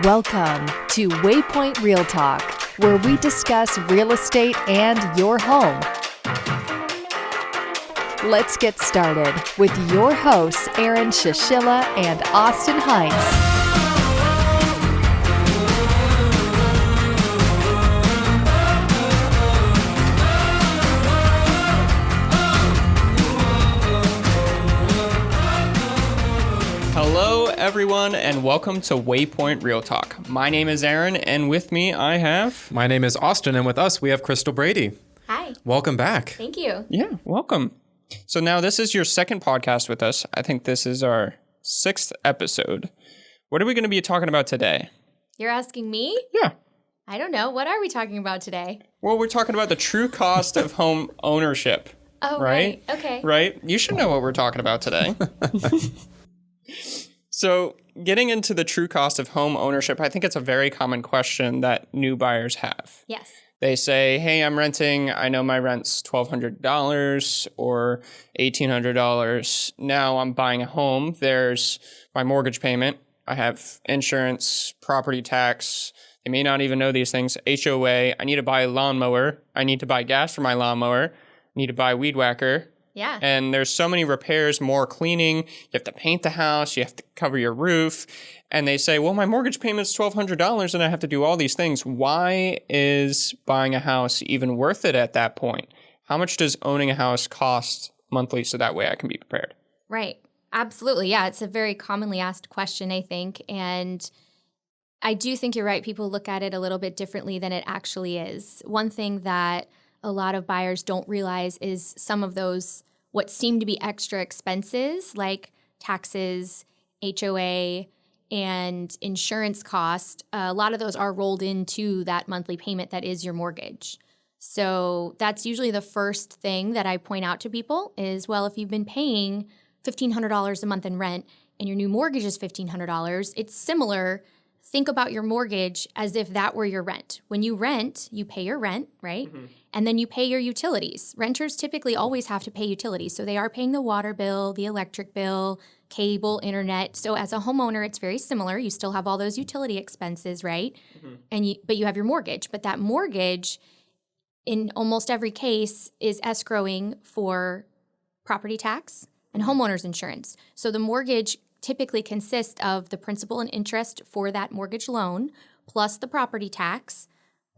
Welcome to Waypoint Real Talk, where we discuss real estate and your home. Let's get started with your hosts, Aaron Shishilla and Austin Hines. Hello, everyone, and welcome to Waypoint Real Talk. My name is Aaron, and with me I have... My name is Austin, and with us we have Crystal Brady. Hi. Welcome back. Thank you. Yeah, welcome. So now this is your second podcast with us. I think this is our 6th episode. What are we going to be talking about today? You're asking me? Yeah. I don't know. What are we talking about today? Well, we're talking about the true cost of home ownership. Oh, right. Okay. Right? You should know what we're talking about today. So getting into the true cost of home ownership, I think it's a very common question that new buyers have. Yes. They say, hey, I'm renting. I know my rent's $1,200 or $1,800. Now I'm buying a home. There's my mortgage payment. I have insurance, property tax. They may not even know these things. HOA. I need to buy a lawnmower. I need to buy gas for my lawnmower. I need to buy a weed whacker. Yeah. And there's so many repairs, more cleaning. You have to paint the house. You have to cover your roof. And they say, well, my mortgage payment's $1,200 and I have to do all these things. Why is buying a house even worth it at that point? How much does owning a house cost monthly so that way I can be prepared? Right. Absolutely. Yeah. It's a very commonly asked question, I think. And I do think you're right. People look at it a little bit differently than it actually is. One thing that a lot of buyers don't realize is some of those what seem to be extra expenses like taxes, HOA, and insurance cost. A lot of those are rolled into that monthly payment that is your mortgage. So that's usually the first thing that I point out to people is, well, if you've been paying $1,500 a month in rent and your new mortgage is $1,500, it's similar. Think about your mortgage as if that were your rent. When you rent, you pay your rent, right? Mm-hmm. And then you pay your utilities. Renters typically always have to pay utilities. So they are paying the water bill, the electric bill, cable, internet. So as a homeowner, it's very similar. You still have all those utility expenses, right? Mm-hmm. But you have your mortgage. But that mortgage, in almost every case, is escrowing for property tax and homeowner's insurance. So the mortgage typically consists of the principal and interest for that mortgage loan, plus the property tax,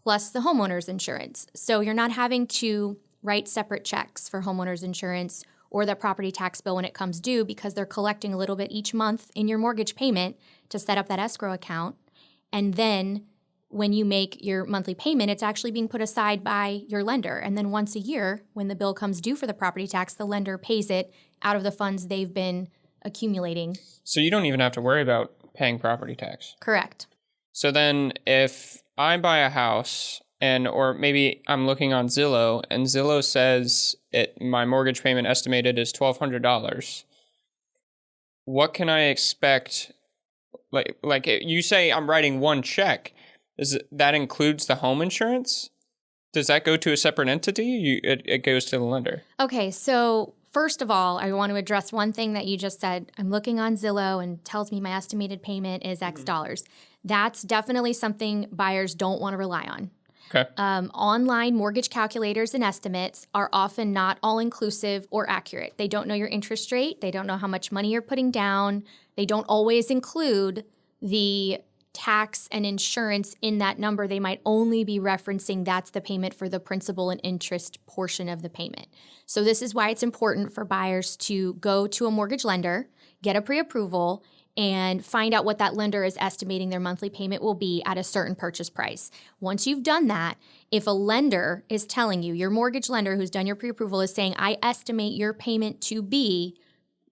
plus the homeowner's insurance. So you're not having to write separate checks for homeowner's insurance or the property tax bill when it comes due because they're collecting a little bit each month in your mortgage payment to set up that escrow account. And then when you make your monthly payment, it's actually being put aside by your lender. And then once a year, when the bill comes due for the property tax, the lender pays it out of the funds they've been accumulating. So you don't even have to worry about paying property tax. Correct. So then if I buy a house or maybe I'm looking on Zillow and Zillow says my mortgage payment estimated is $1,200, what can I expect? Like you say I'm writing one check. That includes the home insurance? Does that go to a separate entity? It goes to the lender. Okay, so first of all, I want to address one thing that you just said. I'm looking on Zillow and tells me my estimated payment is X dollars. That's definitely something buyers don't want to rely on. Okay. Online mortgage calculators and estimates are often not all-inclusive or accurate. They don't know your interest rate. They don't know how much money you're putting down. They don't always include the tax and insurance in that number. They might only be referencing that's the payment for the principal and interest portion of the payment. So this is why it's important for buyers to go to a mortgage lender, get a pre-approval, and find out what that lender is estimating their monthly payment will be at a certain purchase price. Once you've done that, if a lender is telling you, your mortgage lender who's done your pre-approval is saying, I estimate your payment to be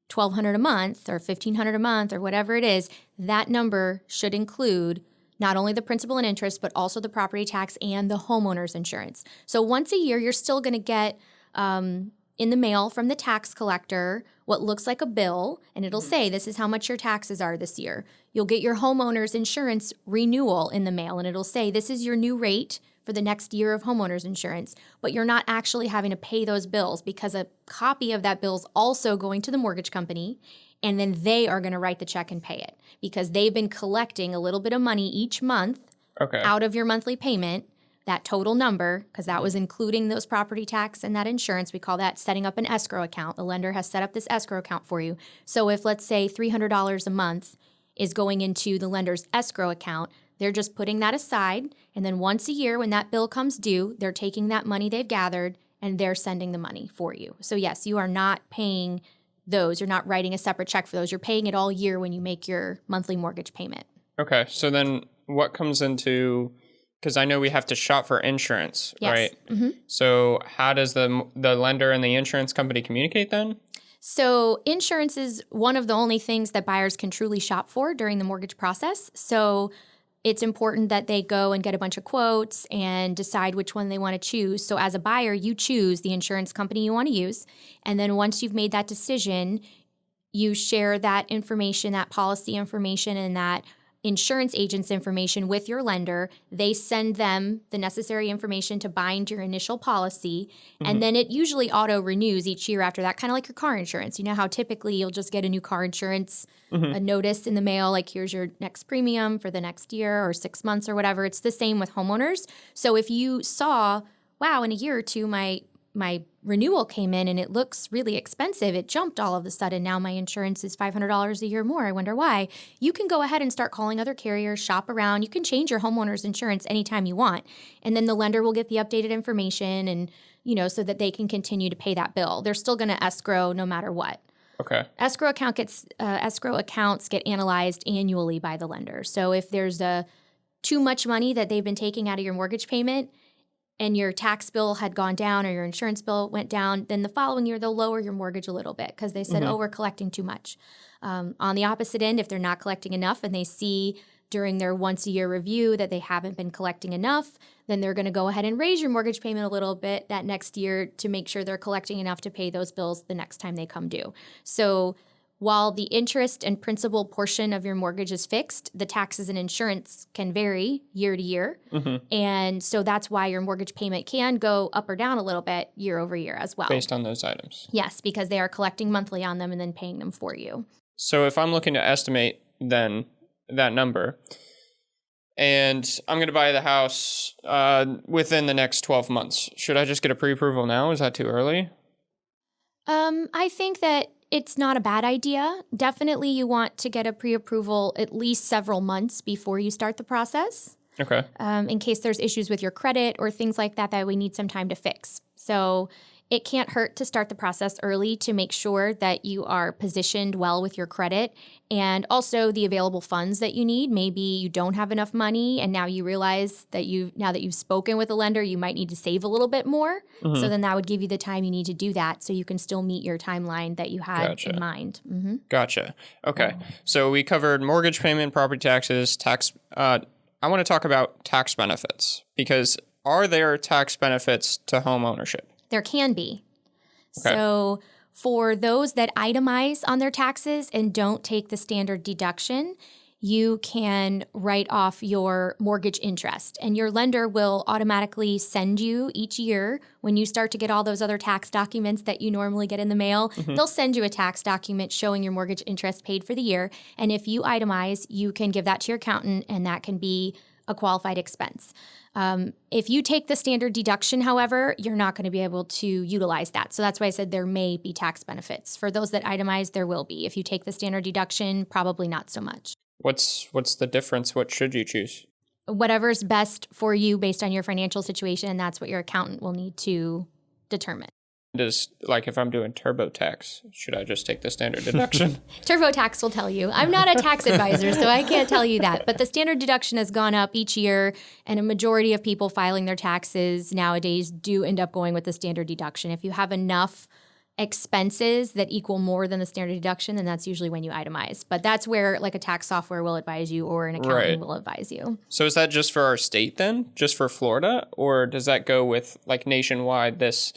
$1,200 a month or $1,500 a month or whatever it is, that number should include not only the principal and interest, but also the property tax and the homeowner's insurance. So once a year, you're still going to get in the mail from the tax collector what looks like a bill, and it'll say this is how much your taxes are this year. You'll get your homeowner's insurance renewal in the mail, and it'll say this is your new rate for the next year of homeowner's insurance, but you're not actually having to pay those bills because a copy of that bill is also going to the mortgage company, and then they are going to write the check and pay it because they've been collecting a little bit of money each month out of your monthly payment, that total number, because that was including those property tax and that insurance. We call that setting up an escrow account. The lender has set up this escrow account for you. So if, let's say, $300 a month is going into the lender's escrow account, they're just putting that aside. And then once a year when that bill comes due, they're taking that money they've gathered and they're sending the money for you. So yes, you are not paying those. You're not writing a separate check for those. You're paying it all year when you make your monthly mortgage payment. Okay. So then what comes into, because I know we have to shop for insurance, right? Mm-hmm. So how does the lender and the insurance company communicate then? So insurance is one of the only things that buyers can truly shop for during the mortgage process. So it's important that they go and get a bunch of quotes and decide which one they want to choose. So as a buyer, you choose the insurance company you want to use. And then once you've made that decision, you share that information, that policy information, and that insurance agent's information with your lender. They send them the necessary information to bind your initial policy. Mm-hmm. And then it usually auto renews each year after that, kind of like your car insurance. You know how typically you'll just get a new car insurance, a notice in the mail, like here's your next premium for the next year or 6 months or whatever. It's the same with homeowners. So if you saw, wow, in a year or two, my renewal came in and it looks really expensive. It jumped all of a sudden. Now my insurance is $500 a year more. I wonder why. You can go ahead and start calling other carriers, shop around. You can change your homeowner's insurance anytime you want. And then the lender will get the updated information and, so that they can continue to pay that bill. They're still going to escrow no matter what. Okay. Escrow accounts get analyzed annually by the lender. So if there's too much money that they've been taking out of your mortgage payment, and your tax bill had gone down or your insurance bill went down, then the following year they'll lower your mortgage a little bit because they said, we're collecting too much. On the opposite end, if they're not collecting enough and they see during their once-a-year review that they haven't been collecting enough, then they're going to go ahead and raise your mortgage payment a little bit that next year to make sure they're collecting enough to pay those bills the next time they come due. So while the interest and principal portion of your mortgage is fixed, the taxes and insurance can vary year to year. Mm-hmm. And so that's why your mortgage payment can go up or down a little bit year over year as well. Based on those items. Yes, because they are collecting monthly on them and then paying them for you. So if I'm looking to estimate then that number, and I'm going to buy the house within the next 12 months, should I just get a pre-approval now? Is that too early? I think that it's not a bad idea. Definitely you want to get a pre-approval at least several months before you start the process. Okay. In case there's issues with your credit or things like that we need some time to fix. So it can't hurt to start the process early to make sure that you are positioned well with your credit and also the available funds that you need. Maybe you don't have enough money and now you realize that now that you've spoken with a lender, you might need to save a little bit more. Mm-hmm. So then that would give you the time you need to do that so you can still meet your timeline that you had in mind. Mm-hmm. Gotcha. Okay. So we covered mortgage payment, property taxes, tax. I want to talk about tax benefits because are there tax benefits to home ownership? There can be. Okay. So for those that itemize on their taxes and don't take the standard deduction, you can write off your mortgage interest. And your lender will automatically send you each year when you start to get all those other tax documents that you normally get in the mail. Mm-hmm. They'll send you a tax document showing your mortgage interest paid for the year. And if you itemize, you can give that to your accountant and that can be a qualified expense. If you take the standard deduction, however, you're not going to be able to utilize that. So that's why I said there may be tax benefits. For those that itemize, there will be. If you take the standard deduction, probably not so much. What's the difference? What should you choose? Whatever's best for you based on your financial situation, and that's what your accountant will need to determine. If I'm doing TurboTax, should I just take the standard deduction? TurboTax will tell you. I'm not a tax advisor, so I can't tell you that. But the standard deduction has gone up each year, and a majority of people filing their taxes nowadays do end up going with the standard deduction. If you have enough expenses that equal more than the standard deduction, then that's usually when you itemize. But that's where a tax software will advise you or an accountant will advise you. So is that just for our state then? Just for Florida? Or does that go with nationwide, this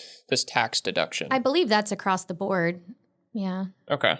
tax deduction? I believe that's across the board. Yeah. Okay.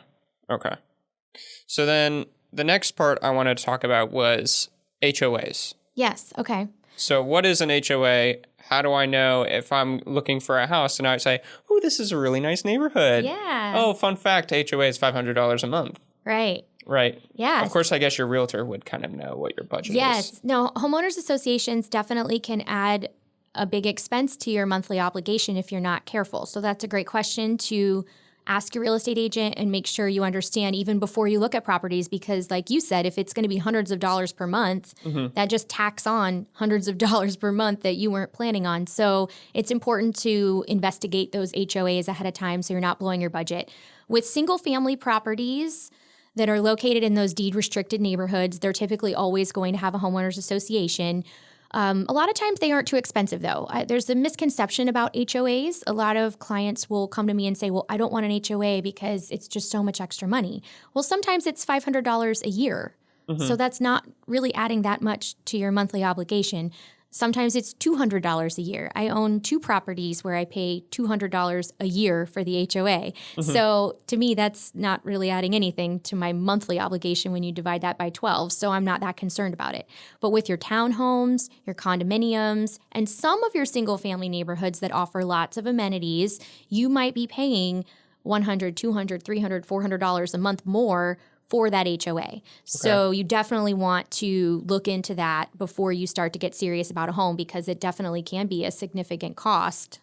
So then the next part I wanted to talk about was HOAs. Yes. Okay. So what is an HOA? how do I know if I'm looking for a house and I say, oh, this is a really nice neighborhood. Yeah. Oh, fun fact, HOA is $500 a month. Right. Right. Yes. Of course, I guess your realtor would kind of know what your budget is. Yes. No, homeowners associations definitely can add a big expense to your monthly obligation if you're not careful. So that's a great question to ask your real estate agent and make sure you understand even before you look at properties, because like you said, if it's going to be hundreds of dollars per month, that just tacks on hundreds of dollars per month that you weren't planning on. So it's important to investigate those HOAs ahead of time so you're not blowing your budget. With single family properties that are located in those deed restricted neighborhoods, they're typically always going to have a homeowners association. A lot of times they aren't too expensive, though. There's a misconception about HOAs. A lot of clients will come to me and say, well, I don't want an HOA because it's just so much extra money. Well, sometimes it's $500 a year. So that's not really adding that much to your monthly obligation. Sometimes it's $200 a year. I own 2 properties where I pay $200 a year for the HOA. So to me, that's not really adding anything to my monthly obligation when you divide that by 12. So I'm not that concerned about it. But with your townhomes, your condominiums, and some of your single family neighborhoods that offer lots of amenities, you might be paying $100, $200, $300, $400 a month more for that HOA. So you definitely want to look into that before you start to get serious about a home, because it definitely can be a significant cost.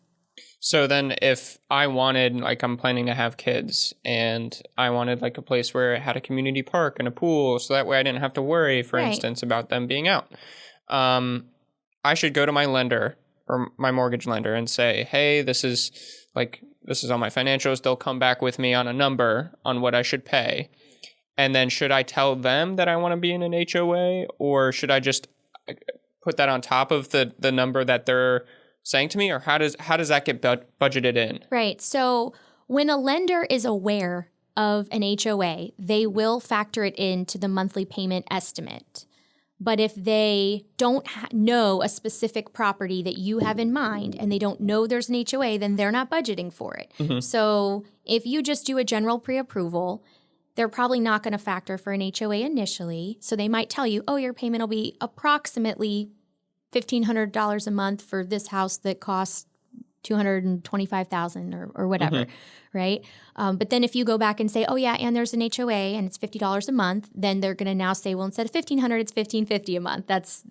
So then if I wanted, like I'm planning to have kids and I wanted like a place where it had a community park and a pool, so that way I didn't have to worry, for instance, about them being out. I should go to my lender or my mortgage lender and say, hey, this is on my financials. They'll come back with me on a number on what I should pay. And then should I tell them that I want to be in an HOA, or should I just put that on top of the number that they're saying to me, or how does that get budgeted in? Right. So when a lender is aware of an HOA, they will factor it into the monthly payment estimate. But if they don't know a specific property that you have in mind and they don't know there's an HOA, then they're not budgeting for it. So if you just do a general pre-approval, they're probably not going to factor for an HOA initially. So they might tell you, oh, your payment will be approximately $1,500 a month for this house that costs $225,000 or whatever, right? But then if you go back and say, oh yeah, and there's an HOA and it's $50 a month, then they're going to now say, well, instead of $1,500, it's $1,550 a month.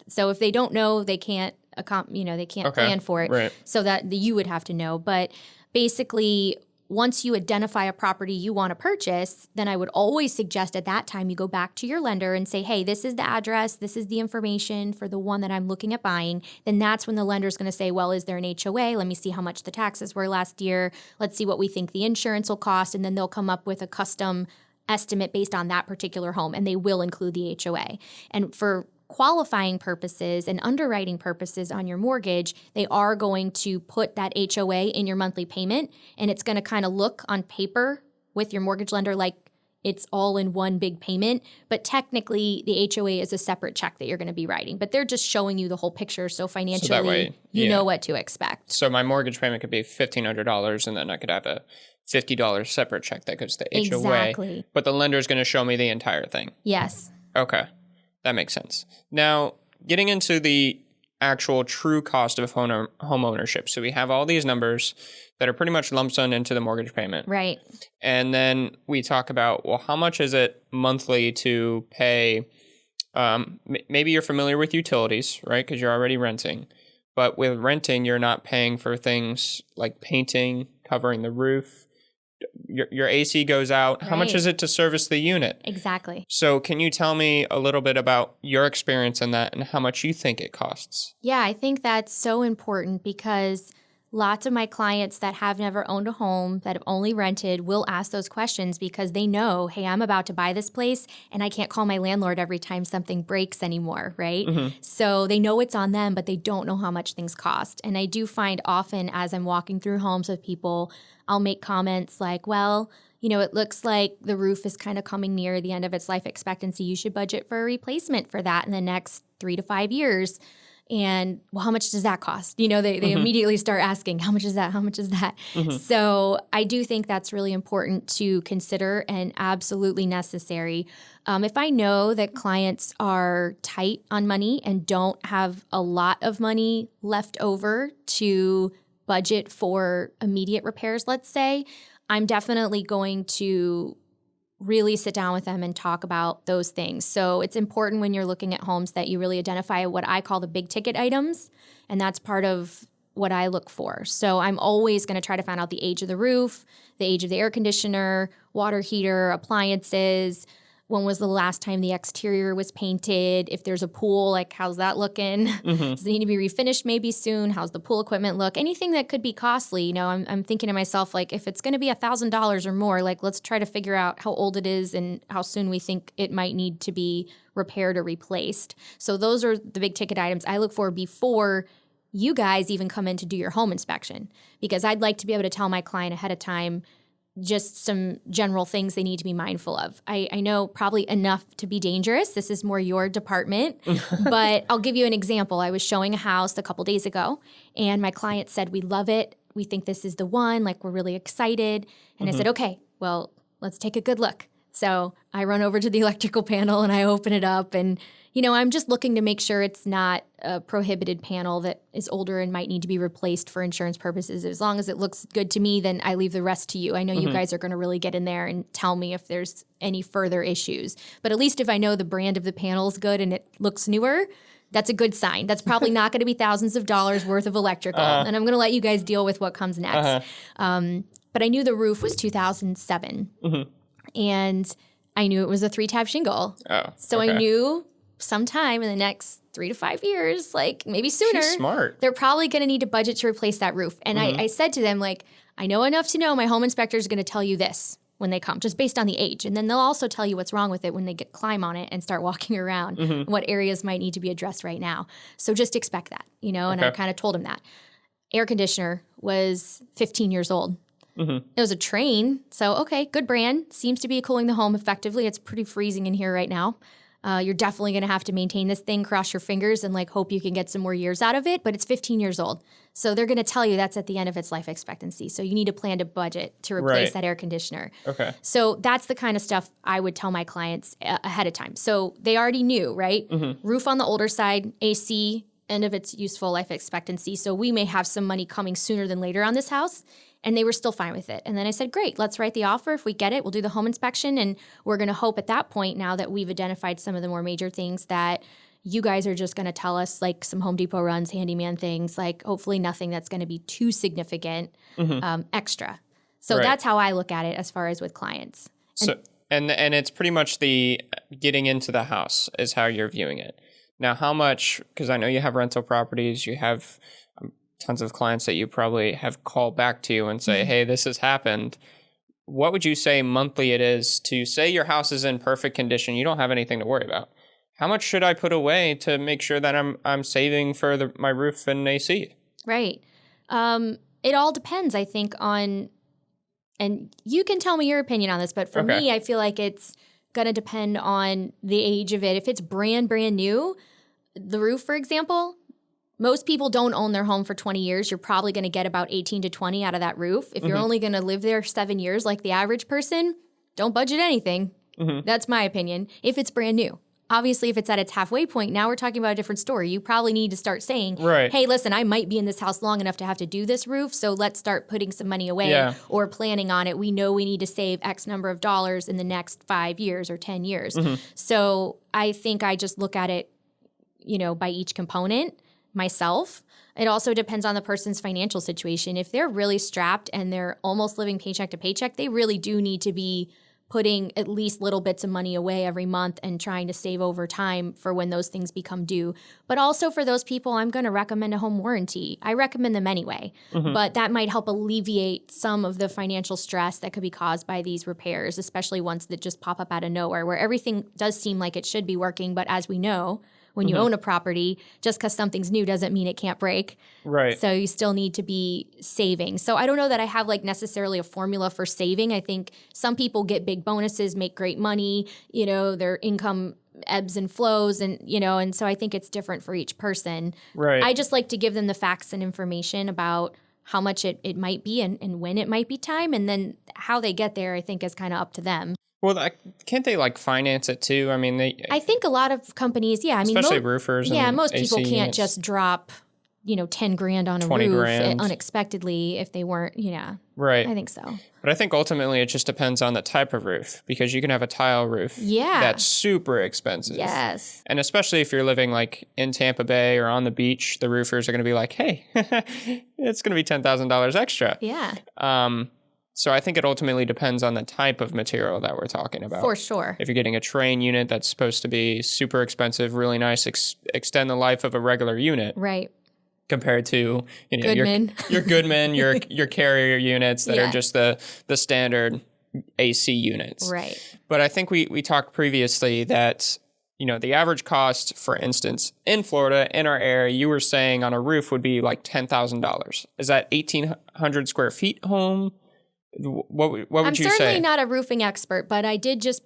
So if they don't know, they can't plan for it. Right. So that you would have to know. But basically, once you identify a property you want to purchase, then I would always suggest at that time you go back to your lender and say, hey, this is the address, this is the information for the one that I'm looking at buying. Then that's when the lender is going to say, well, is there an HOA? Let me see how much the taxes were last year. Let's see what we think the insurance will cost. And then they'll come up with a custom estimate based on that particular home, and they will include the HOA. And for qualifying purposes and underwriting purposes on your mortgage, they are going to put that HOA in your monthly payment, and it's going to kind of look on paper with your mortgage lender like it's all in one big payment, but technically the HOA is a separate check that you're going to be writing, but they're just showing you the whole picture, so financially So that way, you know what to expect. So my mortgage payment could be $1,500, and then I could have a $50 separate check that goes to the HOA. Exactly. But the lender is going to show me the entire thing. Yes. Okay. That makes sense. Now, getting into the actual true cost of home ownership. So we have all these numbers that are pretty much lump sum into the mortgage payment. Right. And then we talk about, well, how much is it monthly to pay? Maybe you're familiar with utilities, right? Because you're already renting. But with renting, you're not paying for things like painting, covering the roof. Your AC goes out. How much is it to service the unit? Exactly. So can you tell me a little bit about your experience in that and how much you think it costs? Yeah, I think that's so important because lots of my clients that have never owned a home, that have only rented, will ask those questions because they know, hey, I'm about to buy this place and I can't call my landlord every time something breaks anymore, right? So they know it's on them, but they don't know how much things cost. And I do find often as I'm walking through homes with people, I'll make comments like, well, you know, it looks like the roof is kind of coming near the end of its life expectancy. You should budget for a replacement for that in the next 3 to 5 years. And, well, how much does that cost? You know, they immediately start asking, how much is that? How much is that? So I do think that's really important to consider and absolutely necessary. If I know that clients are tight on money and don't have a lot of money left over to budget for immediate repairs, let's say, I'm definitely going to really sit down with them and talk about those things. So it's important when you're looking at homes that you really identify what I call the big ticket items, and that's part of what I look for. So I'm always going to try to find out the age of the roof, the age of the air conditioner, water heater, appliances. When was the last time the exterior was painted? If there's a pool, like how's that looking? Does it need to be refinished maybe soon? How's the pool equipment look? Anything that could be costly, you know, I'm thinking to myself, like if it's going to be $1,000 or more, like let's try to figure out how old it is and how soon we think it might need to be repaired or replaced. So those are the big ticket items I look for before you guys even come in to do your home inspection, because I'd like to be able to tell my client ahead of time just some general things they need to be mindful of. I know probably enough to be dangerous. This is more your department, but I'll give you an example. I was showing a house a couple days ago, and my client said, we love it. We think this is the one. Like, we're really excited. And I said, okay, well, let's take a good look. So I run over to the electrical panel and I open it up, and you know, I'm just looking to make sure it's not a prohibited panel that is older and might need to be replaced for insurance purposes. As long as it looks good to me, then I leave the rest to you. I know you guys are going to really get in there and tell me if there's any further issues. But at least if I know the brand of the panel is good and it looks newer, that's a good sign. That's probably not going to be thousands of dollars worth of electrical. And I'm going to let you guys deal with what comes next. But I knew the roof was 2007. And I knew it was a 3-tab shingle. So I knew sometime in the next 3 to 5 years, like maybe sooner, She's smart. they're probably going to need to budget to replace that roof. And I said to them, like, I know enough to know my home inspector is going to tell you this when they come, just based on the age. And then they'll also tell you what's wrong with it when they climb on it and start walking around, and what areas might need to be addressed right now. So just expect that, you know, and I kind of told him that. Air conditioner was 15 years old. It was a Train. So, okay, good brand. Seems to be cooling the home effectively. It's pretty freezing in here right now. You're definitely going to have to maintain this thing, cross your fingers, and like hope you can get some more years out of it. But it's 15 years old. So they're going to tell you that's at the end of its life expectancy. So you need to plan to budget to replace that air conditioner. So that's the kind of stuff I would tell my clients ahead of time. So they already knew, right? Roof on the older side, AC, end of its useful life expectancy. So we may have some money coming sooner than later on this house. And they were still fine with it. And then I said, great, let's write the offer. If we get it, we'll do the home inspection. And we're going to hope at that point, now that we've identified some of the more major things, that you guys are just going to tell us, like some Home Depot runs, handyman things, like hopefully nothing that's going to be too significant extra. So that's how I look at it as far as with clients. And it's pretty much the getting into the house is how you're viewing it. Now, how much, because I know you have rental properties, you have tons of clients that you probably have called back to you and say, hey, this has happened. What would you say monthly it is to say your house is in perfect condition, you don't have anything to worry about? How much should I put away to make sure that I'm saving for my roof and AC? Right. It all depends, I think, on, and you can tell me your opinion on this, but for me, I feel like it's going to depend on the age of it. If it's brand new, the roof, for example, most people don't own their home for 20 years. You're probably going to get about 18 to 20 out of that roof. If you're only going to live there 7 years like the average person, don't budget anything. That's my opinion. If it's brand new. Obviously, if it's at its halfway point, now we're talking about a different story. You probably need to start saying, hey, listen, I might be in this house long enough to have to do this roof, so let's start putting some money away or planning on it. We know we need to save X number of dollars in the next 5 years or 10 years. So I think I just look at it, you know, by each component myself. It also depends on the person's financial situation. If they're really strapped and they're almost living paycheck to paycheck, they really do need to be putting at least little bits of money away every month and trying to save over time for when those things become due. But also for those people, I'm going to recommend a home warranty. I recommend them anyway, but that might help alleviate some of the financial stress that could be caused by these repairs, especially ones that just pop up out of nowhere, where everything does seem like it should be working. But as we know, when you own a property, just because something's new doesn't mean it can't break. So you still need to be saving. So I don't know that I have like necessarily a formula for saving. I think some people get big bonuses, make great money, you know, their income ebbs and flows, and and so I think it's different for each person. Right. I just like to give them the facts and information about how much it might be and when it might be time, and then how they get there I think is kind of up to them. Well, can't they like finance it too? I mean, I think a lot of companies, especially roofers. And most people AC can't units. just drop, $10,000 on a 20 roof grand. unexpectedly if they weren't. Right. I think so. But I think ultimately it just depends on the type of roof, because you can have a tile roof that's super expensive. Yes. And especially if you're living like in Tampa Bay or on the beach, the roofers are going to be like, hey, it's going to be $10,000 extra. Yeah. So I think it ultimately depends on the type of material that we're talking about. For sure. If you're getting a train unit that's supposed to be super expensive, really nice, extend the life of a regular unit. Right. Compared to Goodman. your Goodman, your carrier units that are just the standard AC units. Right. But I think we talked previously that the average cost, for instance, in Florida, in our area, you were saying on a roof would be like $10,000. Is that 1,800 square feet home? What would you say? I'm certainly not a roofing expert, but I did just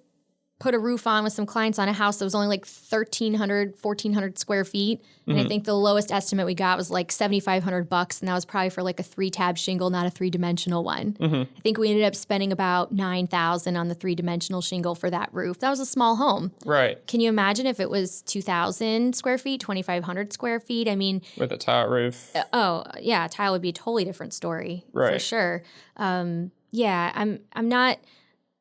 put a roof on with some clients on a house that was only like 1,300, 1,400 square feet. And I think the lowest estimate we got was like $7,500. And that was probably for like a 3-tab shingle, not a 3-dimensional one. I think we ended up spending about $9,000 on the 3-dimensional shingle for that roof. That was a small home. Right. Can you imagine if it was 2,000 square feet, 2,500 square feet? I mean, with a tile roof. Tile would be a totally different story. Right. For sure. I'm not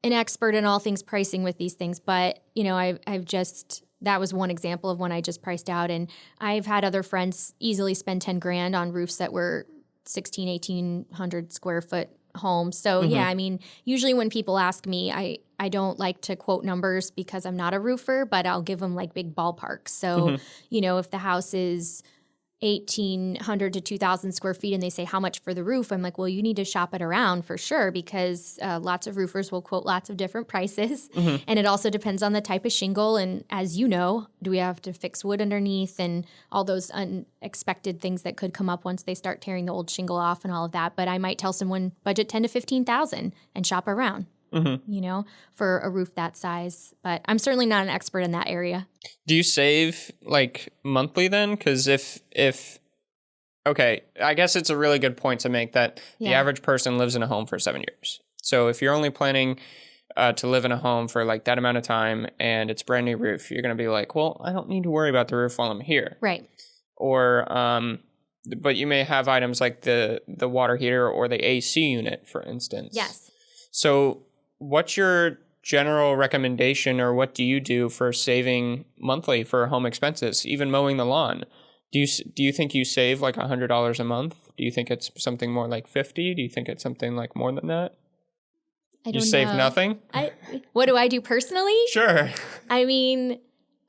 an expert in all things pricing with these things, but I've just, that was one example of one I just priced out, and I've had other friends easily spend $10,000 on roofs that were 1,800 square foot homes. So I mean, usually when people ask me, I don't like to quote numbers because I'm not a roofer, but I'll give them like big ballparks. So if the house is 1,800 to 2,000 square feet and they say how much for the roof, I'm like, well, you need to shop it around for sure, because lots of roofers will quote lots of different prices. And it also depends on the type of shingle. And as you know, do we have to fix wood underneath and all those unexpected things that could come up once they start tearing the old shingle off and all of that. But I might tell someone budget 10 to 15,000 and shop around. For a roof that size. But I'm certainly not an expert in that area. Do you save like monthly then? Because okay, I guess it's a really good point to make that the average person lives in a home for 7 years. So if you're only planning to live in a home for like that amount of time and it's brand new roof, you're going to be like, well, I don't need to worry about the roof while I'm here. Right. Or, but you may have items like the water heater or the AC unit, for instance. Yes. So what's your general recommendation, or what do you do for saving monthly for home expenses, even mowing the lawn? Do you think you save like $100 a month? Do you think it's something more like $50? Do you think it's something like more than that? I don't you save know. nothing? What do I do personally? Sure. I mean,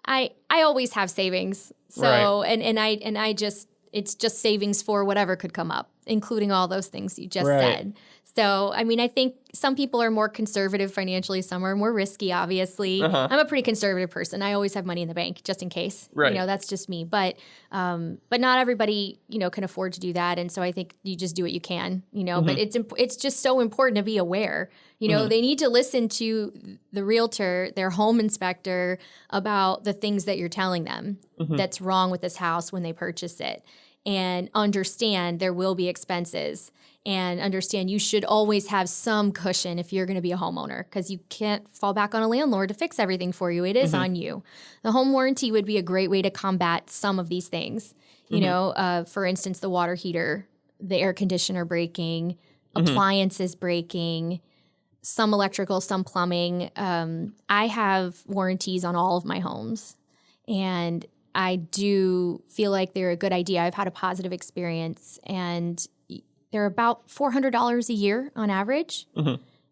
I always have savings. So Right. and I just, it's just savings for whatever could come up, including all those things you just said. So, I mean, I think some people are more conservative financially. Some are more risky, obviously. I'm a pretty conservative person. I always have money in the bank just in case. Right. That's just me. But not everybody, can afford to do that. And so I think you just do what you can, But it's just so important to be aware. They need to listen to the realtor, their home inspector, about the things that you're telling them that's wrong with this house when they purchase it. And understand there will be expenses, and understand you should always have some cushion if you're going to be a homeowner, because you can't fall back on a landlord to fix everything for you. It is on you. The home warranty would be a great way to combat some of these things. For instance, the water heater, the air conditioner breaking, appliances breaking, some electrical, some plumbing. I have warranties on all of my homes, and I do feel like they're a good idea. I've had a positive experience, and they're about $400 a year on average,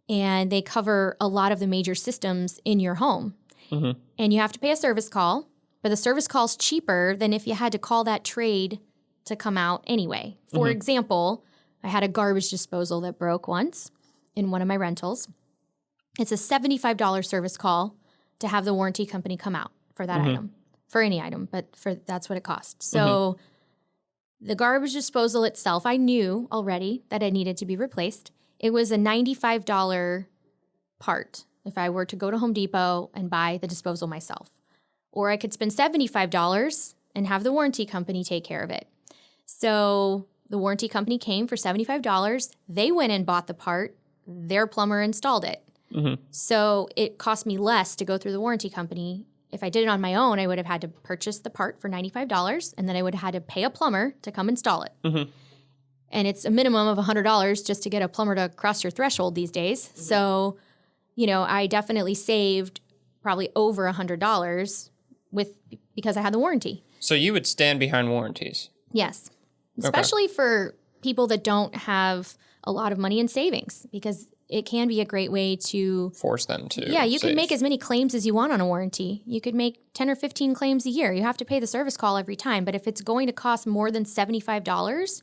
and they cover a lot of the major systems in your home. And you have to pay a service call, but the service call is cheaper than if you had to call that trade to come out anyway. For example, I had a garbage disposal that broke once in one of my rentals. It's a $75 service call to have the warranty company come out for that item. For any item, but that's what it costs. So the garbage disposal itself, I knew already that it needed to be replaced. It was a $95 part if I were to go to Home Depot and buy the disposal myself. or I could spend $75 and have the warranty company take care of it. So the warranty company came for $75. They went and bought the part. Their plumber installed it. So it cost me less to go through the warranty company. If I did it on my own, I would have had to purchase the part for $95, and then I would have had to pay a plumber to come install it. And it's a minimum of $100 just to get a plumber to cross your threshold these days. So, I definitely saved probably over $100 because I had the warranty. So you would stand behind warranties? Yes. Especially for people that don't have a lot of money in savings, because it can be a great way to force them to. Yeah, you save. can make as many claims as you want on a warranty. You could make 10 or 15 claims a year. You have to pay the service call every time. But if it's going to cost more than $75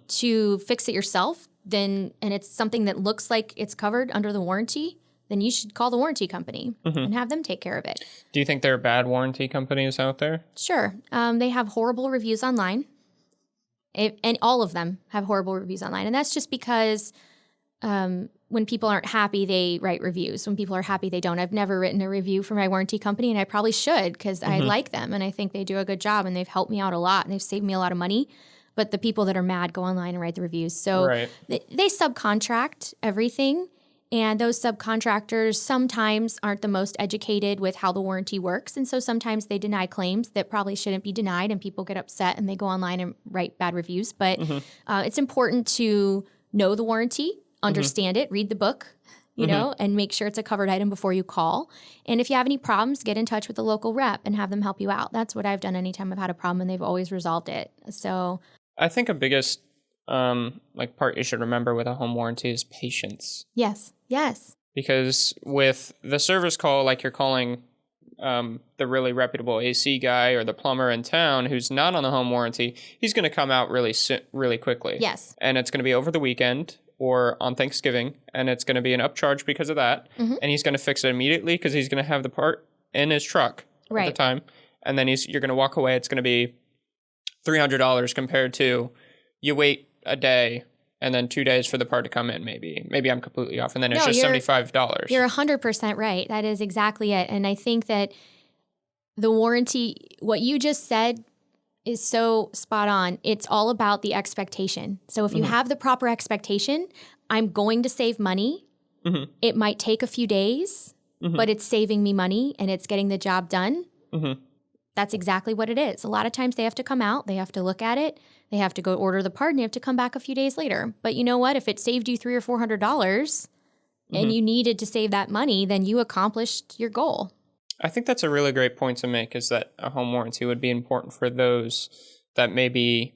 to fix it yourself, and it's something that looks like it's covered under the warranty, then you should call the warranty company and have them take care of it. Do you think there are bad warranty companies out there? Sure. They have horrible reviews online. And all of them have horrible reviews online. And that's just because when people aren't happy, they write reviews. When people are happy, they don't. I've never written a review for my warranty company, and I probably should, because I like them and I think they do a good job, and they've helped me out a lot and they've saved me a lot of money. But the people that are mad go online and write the reviews. So they subcontract everything. And those subcontractors sometimes aren't the most educated with how the warranty works. And so sometimes they deny claims that probably shouldn't be denied, and people get upset and they go online and write bad reviews. But it's important to know the warranty, understand it, read the book, and make sure it's a covered item before you call. And if you have any problems, get in touch with the local rep and have them help you out. That's what I've done anytime I've had a problem, and they've always resolved it. So I think a biggest part you should remember with a home warranty is patience. Yes. Because with the service call, like you're calling the really reputable AC guy or the plumber in town who's not on the home warranty, he's going to come out really quickly. Yes. And it's going to be over the weekend or on Thanksgiving, and it's going to be an upcharge because of that. And he's going to fix it immediately because he's going to have the part in his truck at the time. And then you're going to walk away. It's going to be $300 compared to you wait a day and then 2 days for the part to come in, maybe. Maybe I'm completely off. And then it's just $75. You're 100% right. That is exactly it. And I think that the warranty, what you just said, is so spot on. It's all about the expectation. So if you have the proper expectation, I'm going to save money. It might take a few days, but it's saving me money and it's getting the job done. That's exactly what it is. A lot of times they have to come out, they have to look at it, they have to go order the part, and they have to come back a few days later. But you know what? If it saved you $300 or $400 and you needed to save that money, then you accomplished your goal. I think that's a really great point to make, is that a home warranty would be important for those that may be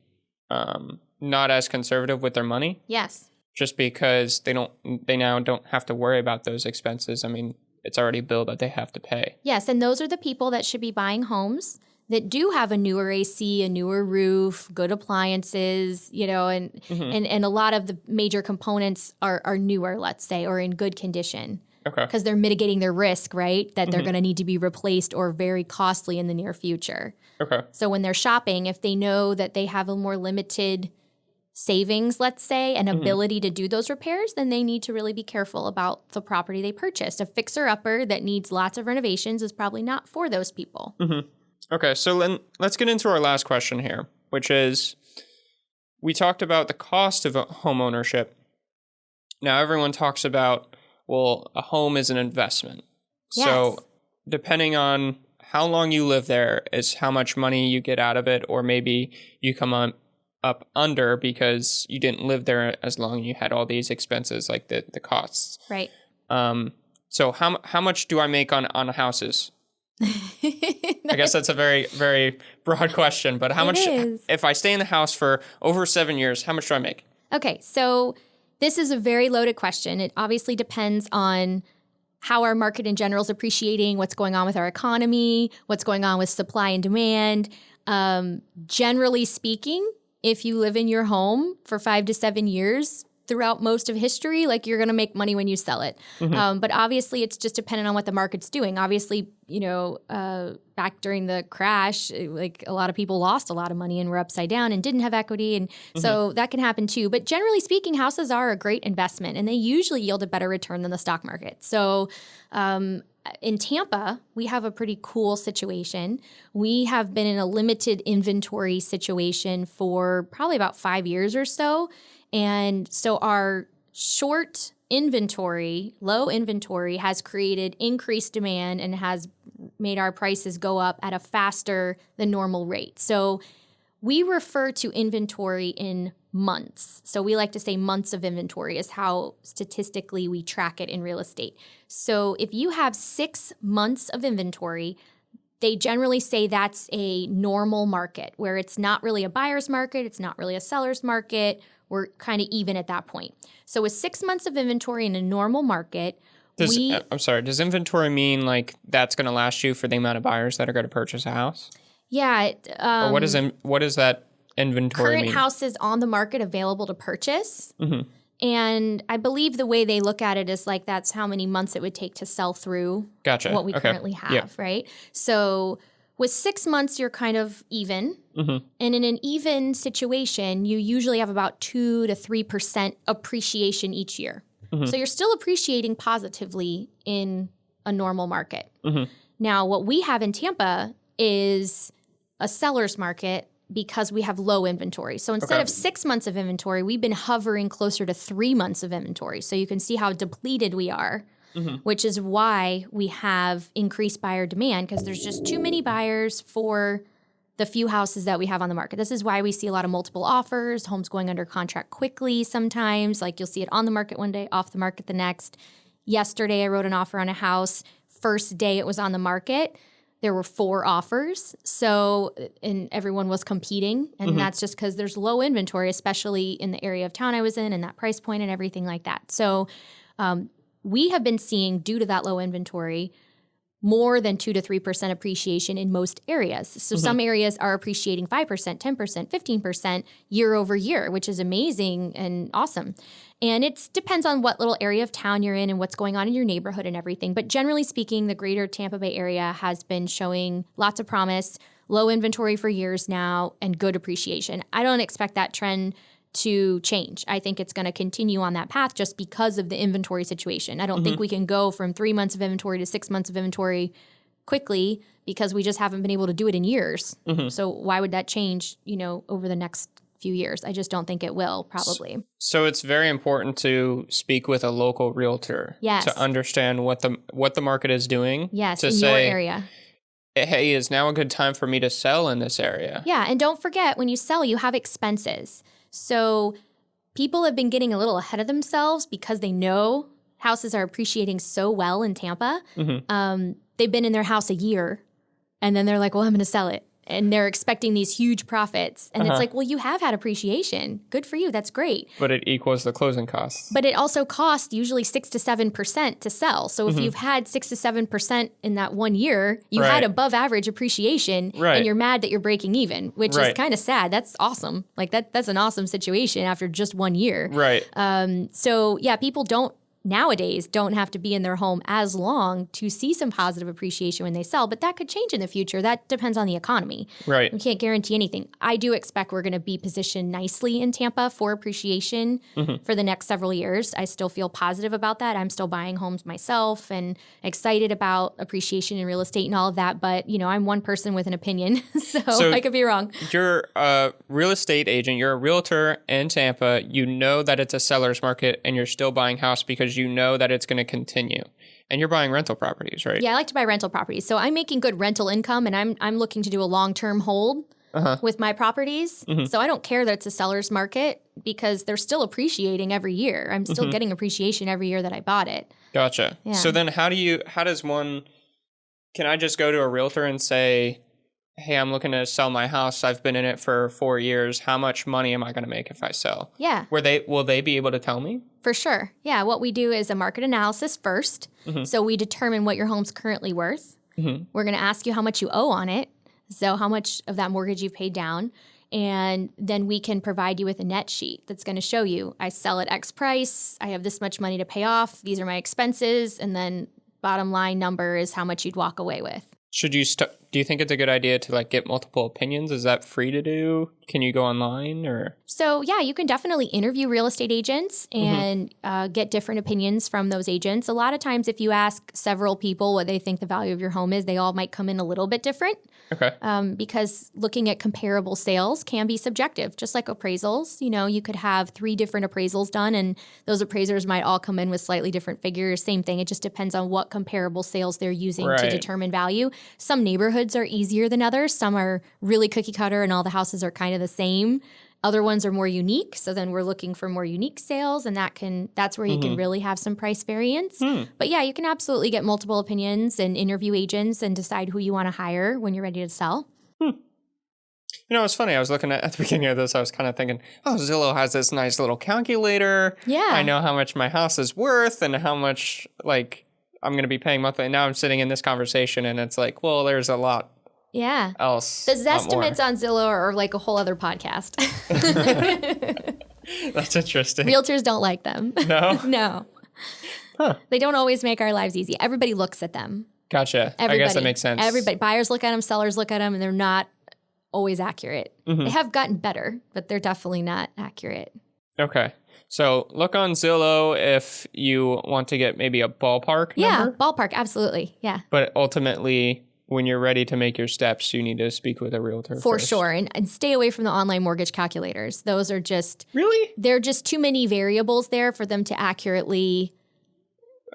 not as conservative with their money. Yes. Just because they now don't have to worry about those expenses. I mean, it's already billed that they have to pay. Yes, and those are the people that should be buying homes that do have a newer AC, a newer roof, good appliances, and a lot of the major components are newer, let's say, or in good condition. Okay. Because they're mitigating their risk, right? That they're going to need to be replaced or very costly in the near future. Okay. So when they're shopping, if they know that they have a more limited savings, let's say, and ability to do those repairs, then they need to really be careful about the property they purchased. A fixer-upper that needs lots of renovations is probably not for those people. Okay, so let's get into our last question here, which is, we talked about the cost of home ownership. Now everyone talks about, well, a home is an investment. Yes. So depending on how long you live there is how much money you get out of it, or maybe you come up under because you didn't live there as long. You had all these expenses, like the costs. Right. So how much do I make on houses? I guess that's a very, very broad question, but how much, if I stay in the house for over 7 years, how much do I make? Okay, so this is a very loaded question. It obviously depends on how our market in general is appreciating, what's going on with our economy, what's going on with supply and demand. Generally speaking, if you live in your home for 5 to 7 years throughout most of history, like, you're going to make money when you sell it. But obviously it's just dependent on what the market's doing. Obviously, back during the crash, like, a lot of people lost a lot of money and were upside down and didn't have equity. And so that can happen too. But generally speaking, houses are a great investment and they usually yield a better return than the stock market. So in Tampa, we have a pretty cool situation. We have been in a limited inventory situation for probably about 5 years or so. And so our short inventory, low inventory has created increased demand and has made our prices go up at a faster than normal rate. So we refer to inventory in months. So we like to say months of inventory is how statistically we track it in real estate. So if you have 6 months of inventory, they generally say that's a normal market where it's not really a buyer's market, it's not really a seller's market. We're kind of even at that point. So with 6 months of inventory in a normal market, I'm sorry, does inventory mean like that's going to last you for the amount of buyers that are going to purchase a house? Yeah. Or what is that inventory current mean? houses on the market available to purchase. Mm-hmm. And I believe the way they look at it is like that's how many months it would take to sell through what we currently have, right? So with 6 months, you're kind of even. Mm-hmm. And in an even situation, you usually have about 2 to 3% appreciation each year. Mm-hmm. So you're still appreciating positively in a normal market. Mm-hmm. Now, what we have in Tampa is a seller's market because we have low inventory. So instead of 6 months of inventory, we've been hovering closer to 3 months of inventory. So you can see how depleted we are, which is why we have increased buyer demand because there's just too many buyers for the few houses that we have on the market. This is why we see a lot of multiple offers, homes going under contract quickly sometimes. Like you'll see it on the market one day, off the market the next. Yesterday, I wrote an offer on a house. First day it was on the market, there were 4 offers. So, and everyone was competing. And that's just because there's low inventory, especially in the area of town I was in and that price point and everything like that. So we have been seeing, due to that low inventory, more than 2 to 3% appreciation in most areas. So some areas are appreciating 5%, 10%, 15% year over year, which is amazing and awesome. And it depends on what little area of town you're in and what's going on in your neighborhood and everything. But generally speaking, the greater Tampa Bay area has been showing lots of promise, low inventory for years now, and good appreciation. I don't expect that trend to change. I think it's going to continue on that path just because of the inventory situation. I don't think we can go from 3 months of inventory to 6 months of inventory quickly because we just haven't been able to do it in years. So why would that change, over the next few years? I just don't think it will, probably. So it's very important to speak with a local realtor to understand what the market is doing. Yes, to in say, your area. Hey, is now a good time for me to sell in this area? Yeah, and don't forget, when you sell, you have expenses. So people have been getting a little ahead of themselves because they know houses are appreciating so well in Tampa. They've been in their house a year, and then they're like, well, I'm going to sell it. And they're expecting these huge profits. And it's like, well, you have had appreciation. Good for you. That's great. But it equals the closing costs. But it also costs usually 6 to 7% to sell. So if you've had 6 to 7% in that 1 year, you had above average appreciation, and you're mad that you're breaking even, which is kind of sad. That's awesome. Like that's an awesome situation after just 1 year. Right. So yeah, people nowadays don't have to be in their home as long to see some positive appreciation when they sell, but that could change in the future. That depends on the economy. Right. We can't guarantee anything. I do expect we're going to be positioned nicely in Tampa for appreciation for the next several years. I still feel positive about that. I'm still buying homes myself and excited about appreciation in real estate and all of that, but I'm one person with an opinion, so I could be wrong. You're a real estate agent. You're a realtor in Tampa. You know that it's a seller's market and you're still buying house because you know that it's going to continue. And you're buying rental properties, right? Yeah, I like to buy rental properties. So I'm making good rental income, and I'm looking to do a long-term hold with my properties. So I don't care that it's a seller's market because they're still appreciating every year. I'm still getting appreciation every year that I bought it. Gotcha. Yeah. So then can I just go to a realtor and say, hey, I'm looking to sell my house. I've been in it for 4 years. How much money am I going to make if I sell? Yeah. Will they be able to tell me? For sure. Yeah. What we do is a market analysis first. So we determine what your home's currently worth. We're going to ask you how much you owe on it. So how much of that mortgage you've paid down. And then we can provide you with a net sheet that's going to show you, I sell at X price. I have this much money to pay off. These are my expenses. And then bottom line number is how much you'd walk away with. Should you Do you think it's a good idea to like get multiple opinions? Is that free to do? Can you go online or? So yeah, you can definitely interview real estate agents and get different opinions from those agents. A lot of times if you ask several people what they think the value of your home is, they all might come in a little bit different. Okay. Because looking at comparable sales can be subjective, just like appraisals. You know, you could have 3 different appraisals done and those appraisers might all come in with slightly different figures. Same thing. It just depends on what comparable sales they're using to determine value. Some neighborhoods are easier than others. Some are really cookie cutter and all the houses are kind of the same. Other ones are more unique. So then we're looking for more unique sales and that's where you can really have some price variance. But yeah, you can absolutely get multiple opinions and interview agents and decide who you want to hire when you're ready to sell. You know, it's funny. I was looking at the beginning of this, I was kind of thinking, oh, Zillow has this nice little calculator. Yeah. I know how much my house is worth and how much like I'm going to be paying monthly. And now I'm sitting in this conversation and it's like, well, there's a lot. Yeah. Else. The Zestimates on Zillow are like a whole other podcast. That's interesting. Realtors don't like them. No? No. Huh. They don't always make our lives easy. Everybody looks at them. Gotcha. Everybody. I guess that makes sense. Everybody. Buyers look at them, sellers look at them, and they're not always accurate. They have gotten better, but they're definitely not accurate. Okay. So look on Zillow if you want to get maybe a ballpark number. Ballpark. Absolutely. Yeah. But ultimately, when you're ready to make your steps, you need to speak with a realtor For first. sure. And stay away from the online mortgage calculators. Those are just... Really? They're just too many variables there for them to accurately...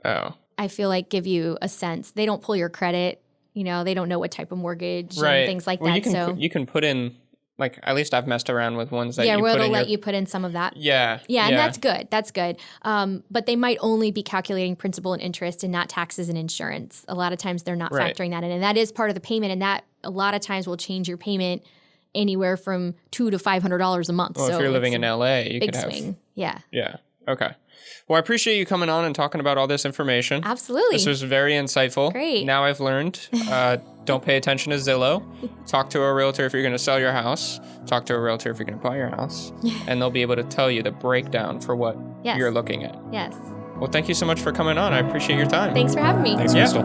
I feel like give you a sense. They don't pull your credit. You know, they don't know what type of mortgage and things like that. You can put in, like, at least I've messed around with ones that where they'll let you put in some of that. Yeah. Yeah, and that's good. That's good. But they might only be calculating principal and interest and not taxes and insurance. A lot of times they're not factoring that in. And that is part of the payment. And that a lot of times will change your payment anywhere from $200 to $500 a month. Well, so if you're living in LA, you could have... Big swing. Yeah. Yeah. Okay. Well, I appreciate you coming on and talking about all this information. Absolutely. This was very insightful. Great. Now I've learned, don't pay attention to Zillow. Talk to a realtor if you're going to sell your house. Talk to a realtor if you're going to buy your house. And they'll be able to tell you the breakdown for what you're looking at. Yes. Well, thank you so much for coming on. I appreciate your time. Thanks for having me. Thanks, Crystal.